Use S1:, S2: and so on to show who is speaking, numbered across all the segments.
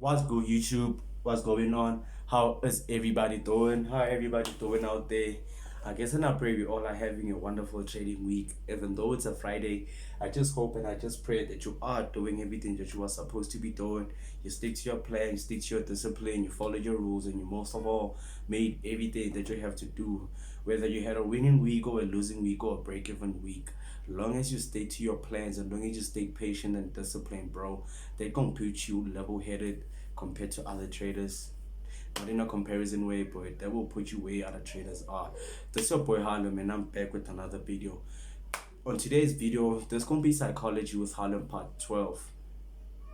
S1: What's good, YouTube? What's going on? How is everybody doing? How everybody doing out there? I guess and I pray we all are having a wonderful trading week. Even though it's a Friday, I just hope and I just pray that you are doing everything that you are supposed to be doing. You stick to your plan, you stick to your discipline, you follow your rules, and you most of all made everything that you have to do. Whether you had a winning week or a losing week or a break-even week, long as you stay to your plans and long as you stay patient and disciplined, bro, they gonna put you level-headed compared to other traders. Not in a comparison way, but that will put you where other traders are. This is your boy Harlem, and I'm back with another video. On today's video, there's gonna be psychology with Harlem part 12.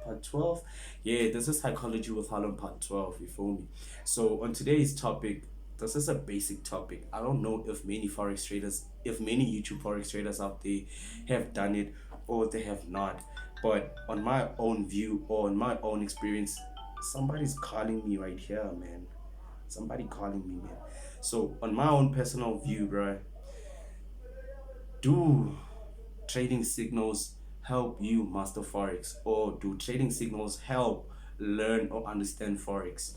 S1: Part 12? Yeah, this is psychology with Harlem part 12, you feel me? So on today's topic, this is a basic topic. I don't know if many forex traders, if many YouTube forex traders out there have done it or they have not. But on my own view or on my own experience, somebody's calling me right here, man. Somebody calling me, man. So on my own personal view, bro, do trading signals help you master forex, or do trading signals help learn or understand forex?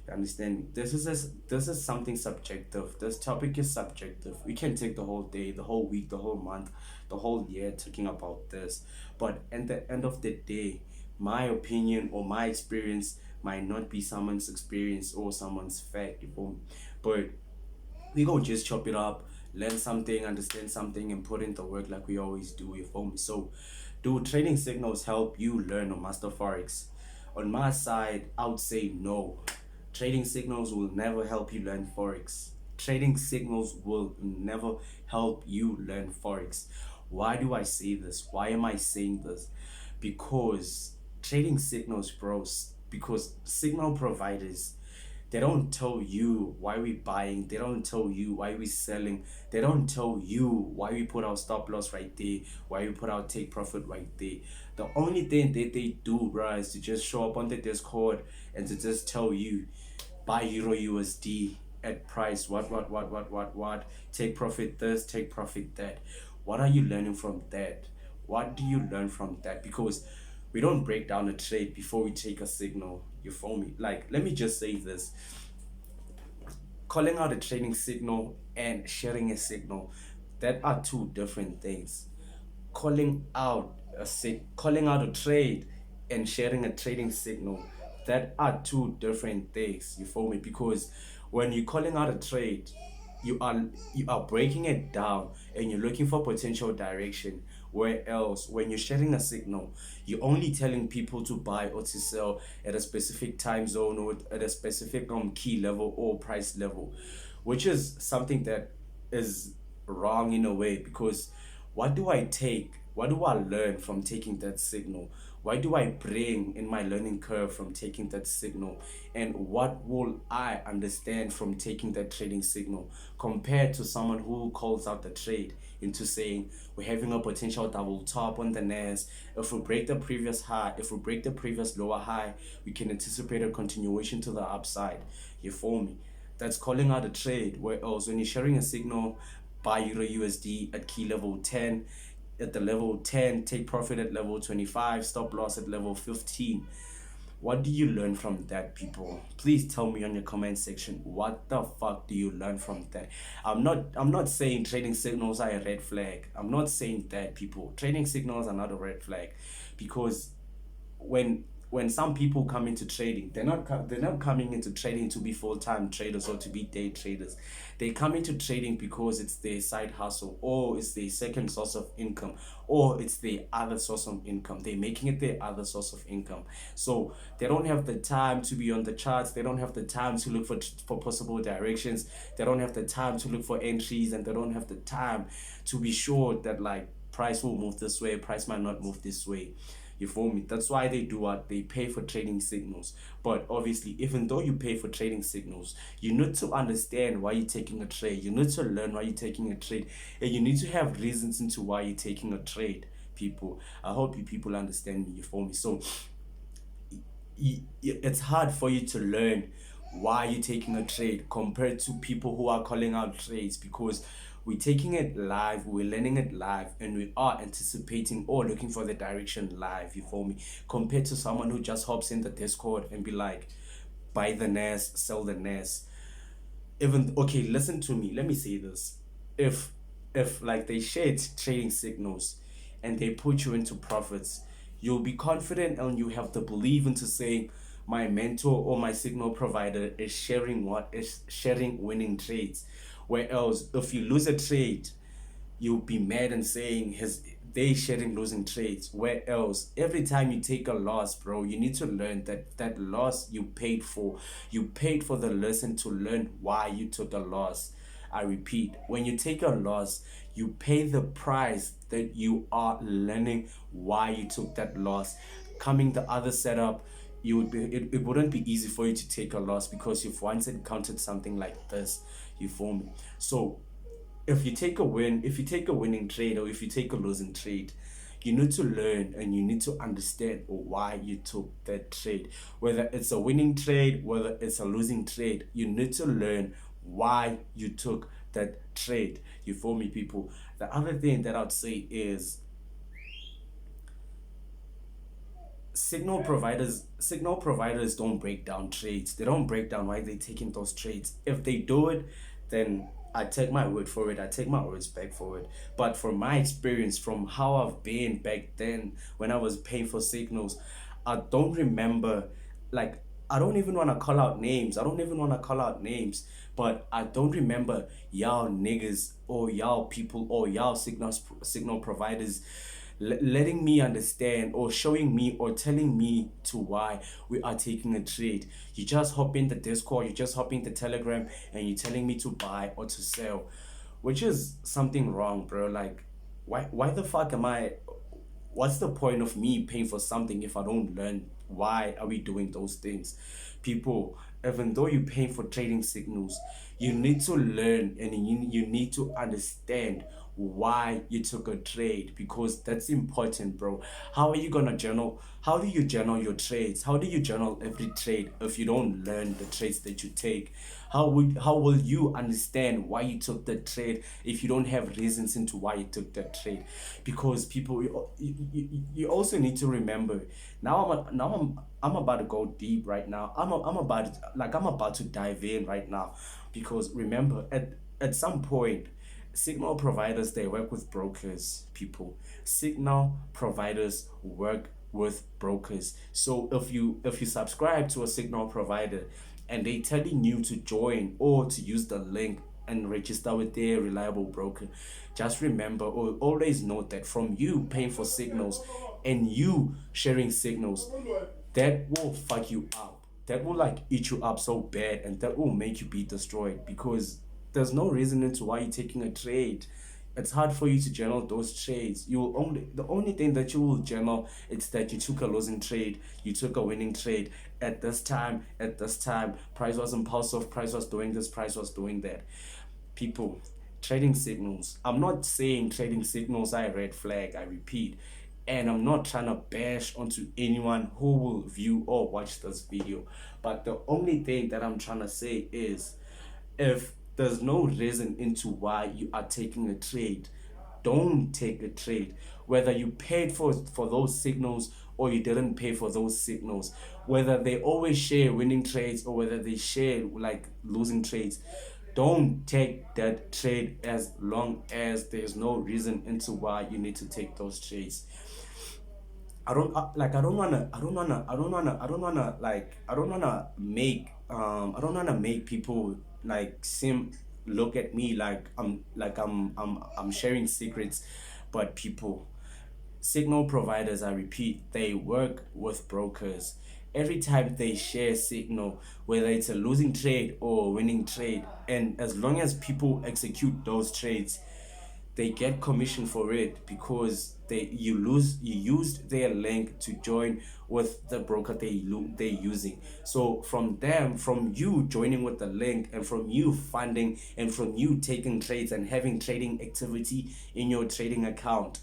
S1: You understand, this is something subjective. This topic is subjective. We can take the whole day, the whole week, the whole month, the whole year talking about this, but at the end of the day, my opinion or my experience might not be someone's experience or someone's fact, you feel me? But we gonna just chop it up, learn something, understand something, and put in the work like we always do, you feel me? So do trading signals help you learn or master forex? On my side, I would say no. Trading signals will never help you learn forex. Trading signals will never help you learn forex. Why do I say this? Why am I saying this? Because trading signals, bros, because signal providers, they don't tell you why we buying, they don't tell you why we selling, they don't tell you why we put our stop loss right there, why we put our take profit right there. The only thing that they do, bro, is to just show up on the Discord and to just tell you buy Euro USD at price what, take profit this, take profit that. What are you learning from that? What do you learn from that? Because we don't break down a trade before we take a signal, you feel me? Like, let me just say this: calling out a trading signal and sharing a signal, that are two different things. Calling out a trade and sharing a trading signal, that are two different things, you feel me? Because when you're calling out a trade, you are breaking it down and you're looking for potential direction. Where else, when you're sharing a signal, you're only telling people to buy or to sell at a specific time zone or at a specific key level or price level, which is something that is wrong in a way. Because what do I take? What do I learn from taking that signal? Why do I bring in my learning curve from taking that signal? And what will I understand from taking that trading signal compared to someone who calls out the trade into saying we're having a potential double top on the NAS. If we break the previous high, if we break the previous lower high, we can anticipate a continuation to the upside. You feel me? That's calling out a trade. Where else, when you're sharing a signal, buy Euro USD at key level 10, at the level 10, take profit at level 25, stop loss at level 15. What do you learn from that, people? Please tell me on your comment section. What the fuck do you learn from that? I'm not saying trading signals are a red flag. I'm not saying that, people. Trading signals are not a red flag, because when some people come into trading, they're not coming into trading to be full-time traders or to be day traders. They come into trading because it's their side hustle, or it's their second source of income, or it's their other source of income. They're making it their other source of income. So they don't have the time to be on the charts. They don't have the time to look for possible directions. They don't have the time to look for entries, and they don't have the time to be sure that, like, price will move this way, price might not move this way. You feel me? That's why they do what they pay for trading signals. But obviously, even though you pay for trading signals, you need to understand why you're taking a trade. You need to learn why you're taking a trade, and you need to have reasons into why you're taking a trade, people. I hope you people understand me. You feel me? So it's hard for you to learn why you're taking a trade compared to people who are calling out trades, because We're taking it live, we're learning it live, and we are anticipating or looking for the direction live, you feel me? Compared to someone who just hops in the Discord and be like, buy the nest, sell the nest. Even okay, listen to me, let me say this. If like they share trading signals and they put you into profits, you'll be confident and you have the belief into saying my mentor or my signal provider is sharing what is sharing winning trades. Whereas if you lose a trade, you'll be mad and saying his they sharing losing trades. Where else, every time you take a loss, bro, you need to learn that that loss you paid for. You paid for the lesson to learn why you took a loss. I repeat, when you take a loss, you pay the price that you are learning why you took that loss. Coming the other setup, you would be it wouldn't be easy for you to take a loss because you've once encountered something like this. You feel me? So if you take a winning trade or if you take a losing trade, you need to learn and you need to understand why you took that trade. Whether it's a winning trade, whether it's a losing trade, you need to learn why you took that trade. You feel me, people? The other thing that I'd say is signal providers don't break down trades. They don't break down why they're taking those trades. If they do it, then I take my word for it. I take my words back for it. But from my experience, from how I've been back then when I was paying for signals, I don't remember, like, I don't even want to call out names. I don't even want to call out names, but I don't remember y'all niggas or y'all people or y'all signal providers letting me understand or showing me or telling me to why we are taking a trade. You just hop in the Discord, you just hop in the Telegram, and you're telling me to buy or to sell, which is something wrong, bro. Like, why the fuck am I? What's the point of me paying for something if I don't learn why are we doing those things? People, even though you're paying for trading signals, you need to learn and you need to understand why you took a trade, because that's important, bro. How are you gonna journal? How do you journal your trades? How do you journal every trade if you don't learn the trades that you take? How will you understand why you took the trade if you don't have reasons into why you took that trade? Because people, you also need to remember. I'm about to go deep right now. I'm about to dive in right now, because remember, at some point, signal providers, they work with brokers. People, signal providers work with brokers. So if you subscribe to a signal provider and they telling you to join or to use the link and register with their reliable broker, just remember or always note that from you paying for signals and you sharing signals, that will fuck you up. That will like eat you up so bad, and that will make you be destroyed, because there's no reason into why you're taking a trade. It's hard for you to journal those trades. You will only The only thing that you will journal is that you took a losing trade, you took a winning trade at this time, price was impulsive, price was doing this, price was doing that. People, trading signals. I'm not saying trading signals are a red flag, I repeat. And I'm not trying to bash onto anyone who will view or watch this video. But the only thing that I'm trying to say is, if there's no reason into why you are taking a trade, don't take a trade. Whether you paid for those signals or you didn't pay for those signals, whether they always share winning trades or whether they share like losing trades, don't take that trade as long as there's no reason into why you need to take those trades. I don't wanna make people like seem look at me like I'm sharing secrets, but people, signal providers, I repeat, they work with brokers. Every time they share signal, whether it's a losing trade or a winning trade, and as long as people execute those trades, they get commission for it, because you used their link to join with the broker they're using. So from you joining with the link, and from you funding, and from you taking trades and having trading activity in your trading account,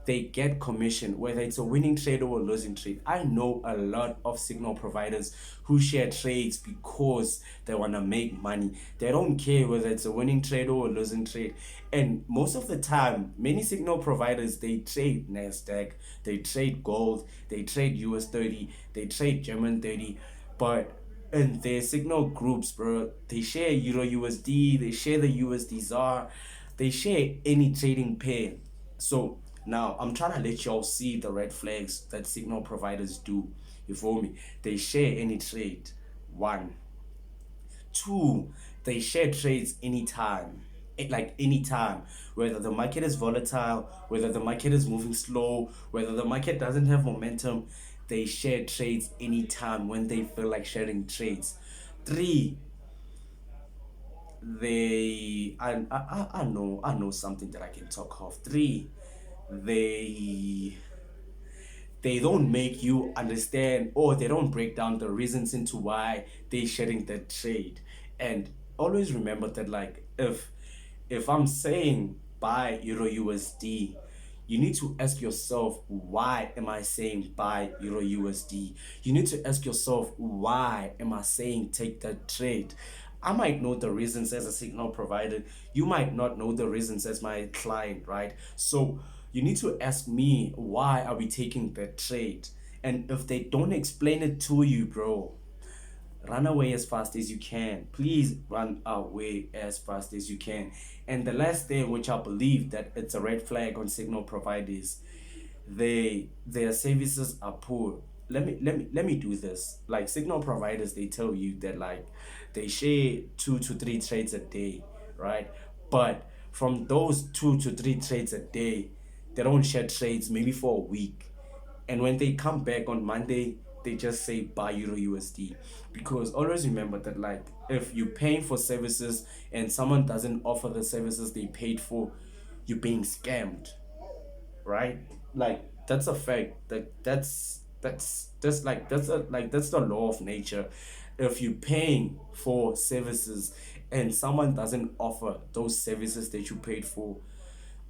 S1: they get commission, whether it's a winning trade or a losing trade. I know a lot of signal providers who share trades because they want to make money. They don't care whether it's a winning trade or a losing trade. And most of the time, many signal providers, they trade NASDAQ, they trade gold, they trade US 30, they trade German 30, but in their signal groups, bro, they share Euro USD, they share the USD ZAR, they share any trading pair. So now I'm trying to let y'all see the red flags that signal providers do. You feel me? They share any trade. One. Two, they share trades anytime. Like anytime, whether the market is volatile, whether the market is moving slow, whether the market doesn't have momentum, they share trades anytime when they feel like sharing trades. Three, I know something that I can talk of. Three, they they don't make you understand, or they don't break down the reasons into why they sharing that trade. And always remember that, like, if I'm saying buy Euro USD, you need to ask yourself, why am I saying buy Euro USD? You need to ask yourself, why am I saying take that trade? I might know the reasons as a signal provider. You might not know the reasons as my client, right? So you need to ask me, why are we taking that trade? And if they don't explain it to you, bro, run away as fast as you can. Please run away as fast as you can. And the last thing, which I believe that it's a red flag on signal providers, their services are poor. Let me do this. Like, signal providers, they tell you that, like, they share 2 to 3 trades a day, right? But from those 2 to 3 trades a day, they don't share trades maybe for a week. And when they come back on Monday, they just say buy Euro USD. Because always remember that, like, if you're paying for services and someone doesn't offer the services they paid for, you're being scammed, right? Like, that's a fact. That's the law of nature. If you're paying for services and someone doesn't offer those services that you paid for,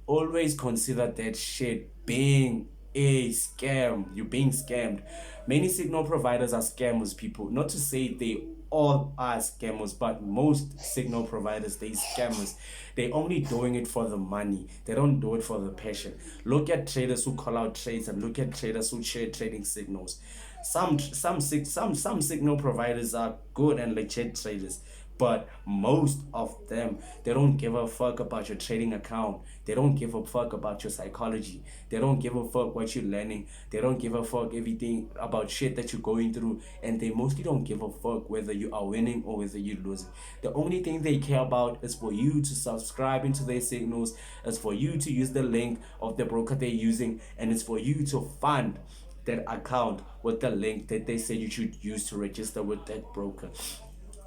S1: always consider that shit being a scam. You're being scammed. Many signal providers are scammers, people. Not to say they all are scammers, but most signal providers, they scammers. They only doing it for the money. They don't do it for the passion. Look at traders who call out trades and look at traders who share trading signals. Some signal providers are good and legit traders, but most of them, they don't give a fuck about your trading account. They don't give a fuck about your psychology. They don't give a fuck what you're learning. They don't give a fuck everything about shit that you're going through. And they mostly don't give a fuck whether you are winning or whether you're losing. The only thing they care about is for you to subscribe into their signals, is for you to use the link of the broker they're using, and it's for you to fund that account with the link that they said you should use to register with that broker.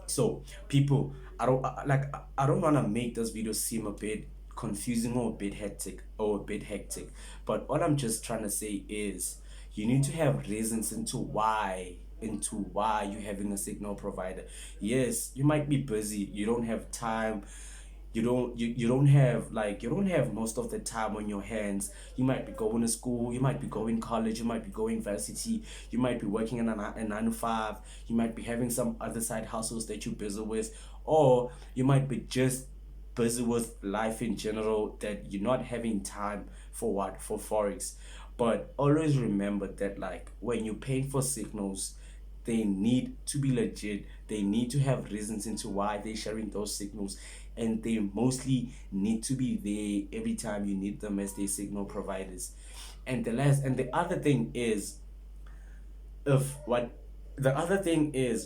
S1: So, people, I don't want to make this video seem a bit confusing or a bit hectic, but all I'm just trying to say is, you need to have reasons into why you're having a signal provider. Yes, you might be busy, you don't have time, you don't have most of the time on your hands. You might be going to school, you might be going college, you might be going university, you might be working in a 9 to 5, you might be having some other side hustles that you're busy with, or you might be just busy with life in general, that you're not having time for Forex. But always remember that, like, when you're paying for signals, they need to be legit. They need to have reasons into why they're sharing those signals, and they mostly need to be there every time you need them as their signal providers. And the other thing is,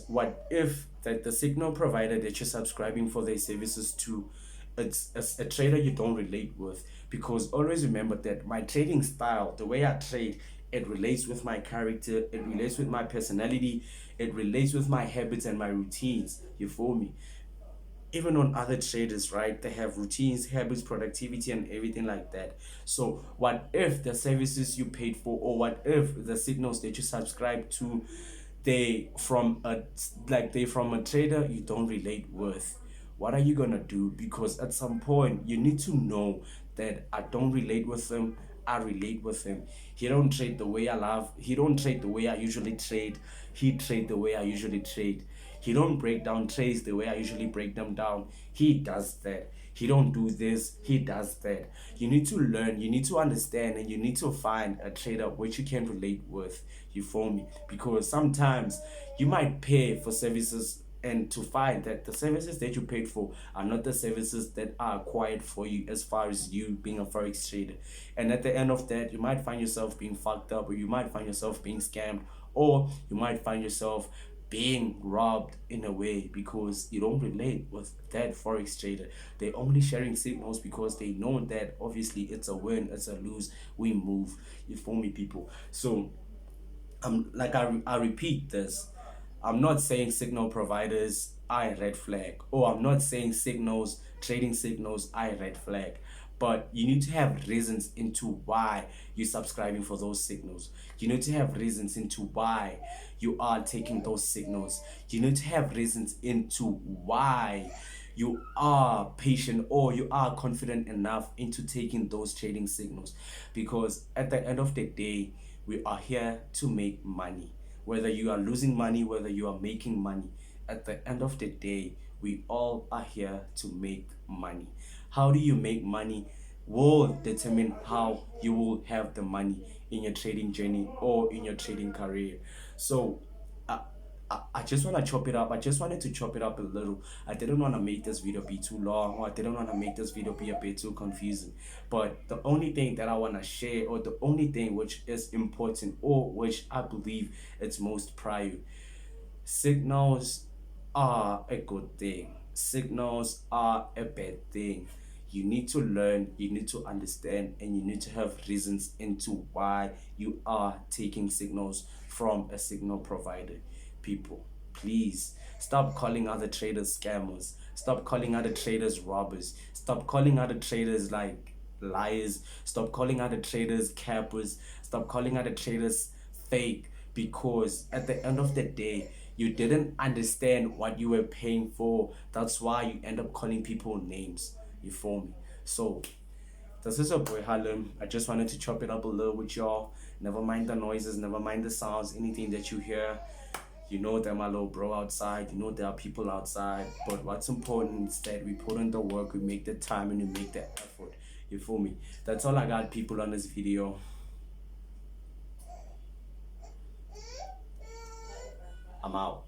S1: what if that the signal provider that you're subscribing for their services to, it's a trader you don't relate with? Because always remember that my trading style, the way I trade, it relates with my character, it relates with my personality, it relates with my habits and my routines. You feel me? Even on other traders, right, they have routines, habits, productivity, and everything like that. So what if the services you paid for, or what if the signals that you subscribe to, they from a they from a trader you don't relate with? What are you gonna do? Because at some point you need to know that I don't relate with them, I relate with him. He don't trade the way I love. He don't trade the way I usually trade. He trade the way I usually trade. He don't break down trades the way I usually break them down. He does that. He don't do this. He does that. You need to learn. You need to understand, and you need to find a trader which you can relate with. You feel me? Because sometimes you might pay for services and to find that the services that you paid for are not the services that are acquired for you as far as you being a forex trader. And at the end of that, you might find yourself being fucked up, or you might find yourself being scammed, or you might find yourself being robbed in a way because you don't relate with that forex trader. They're only sharing signals because they know that obviously it's a win, it's a lose, we move. You feel me, people? So I repeat this. I'm not saying signal providers are a red flag, or I'm not saying signals, trading signals are a red flag. But you need to have reasons into why you're subscribing for those signals. You need to have reasons into why you are taking those signals. You need to have reasons into why you are patient or you are confident enough into taking those trading signals, because at the end of the day, we are here to make money. Whether you are losing money, whether you are making money, at the end of the day, we all are here to make money. How do you make money will determine how you will have the money in your trading journey or in your trading career. So I just want to chop it up. I just wanted to chop it up a little. I didn't want to make this video be too long, or I didn't want to make this video be a bit too confusing. But the only thing that I want to share, or the only thing which is important, or which I believe it's most prior, signals are a good thing. Signals are a bad thing. You need to learn, you need to understand, and you need to have reasons into why you are taking signals from a signal provider. People, please stop calling other traders scammers. Stop calling other traders robbers. Stop calling other traders like liars. Stop calling other traders cappers. Stop calling other traders fake, because at the end of the day, you didn't understand what you were paying for. That's why you end up calling people names. You feel me? So this is your boy Harlem. I just wanted to chop it up a little with y'all. Never mind the noises, never mind the sounds, anything that you hear. You know that my little bro outside, you know there are people outside. But what's important is that we put in the work, we make the time, and we make the effort. You feel me? That's all I got, people, on this video. I'm out.